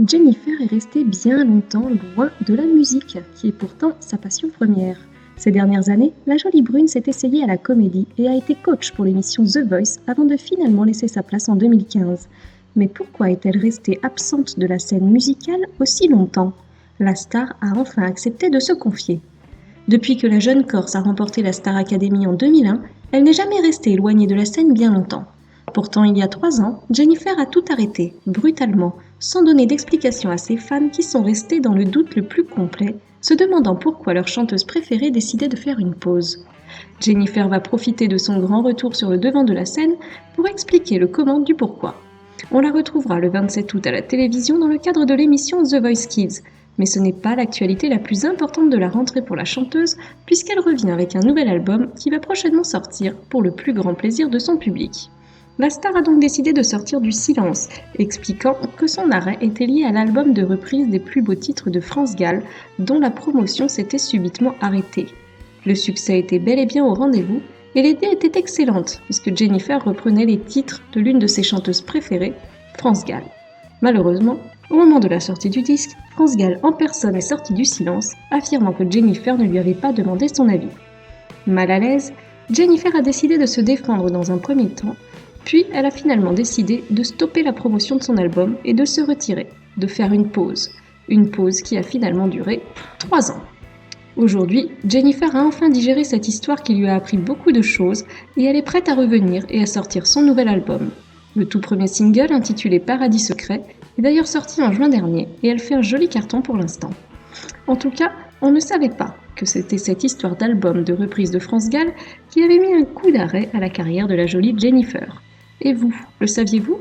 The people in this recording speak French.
Jennifer est restée bien longtemps loin de la musique, qui est pourtant sa passion première. Ces dernières années, la jolie brune s'est essayée à la comédie et a été coach pour l'émission The Voice avant de finalement laisser sa place en 2015. Mais pourquoi est-elle restée absente de la scène musicale aussi longtemps? La star a enfin accepté de se confier. Depuis que la jeune Corse a remporté la Star Academy en 2001, elle n'est jamais restée éloignée de la scène bien longtemps. Pourtant, il y a 3 ans, Jennifer a tout arrêté, brutalement, sans donner d'explication à ses fans qui sont restés dans le doute le plus complet, se demandant pourquoi leur chanteuse préférée décidait de faire une pause. Jennifer va profiter de son grand retour sur le devant de la scène pour expliquer le comment du pourquoi. On la retrouvera le 27 août à la télévision dans le cadre de l'émission The Voice Kids. Mais ce n'est pas l'actualité la plus importante de la rentrée pour la chanteuse, puisqu'elle revient avec un nouvel album qui va prochainement sortir pour le plus grand plaisir de son public. La star a donc décidé de sortir du silence, expliquant que son arrêt était lié à l'album de reprise des plus beaux titres de France Gall, dont la promotion s'était subitement arrêtée. Le succès était bel et bien au rendez-vous, et l'idée était excellente, puisque Jennifer reprenait les titres de l'une de ses chanteuses préférées, France Gall. Malheureusement, au moment de la sortie du disque, France Gall en personne est sortie du silence, affirmant que Jennifer ne lui avait pas demandé son avis. Mal à l'aise, Jennifer a décidé de se défendre dans un premier temps, puis elle a finalement décidé de stopper la promotion de son album et de se retirer, de faire une pause qui a finalement duré 3 ans. Aujourd'hui, Jennifer a enfin digéré cette histoire qui lui a appris beaucoup de choses et elle est prête à revenir et à sortir son nouvel album. Le tout premier single, intitulé Paradis secret, est d'ailleurs sorti en juin dernier et elle fait un joli carton pour l'instant. En tout cas, on ne savait pas que c'était cette histoire d'album de reprise de France Gall qui avait mis un coup d'arrêt à la carrière de la jolie Jennifer. Et vous, le saviez-vous ?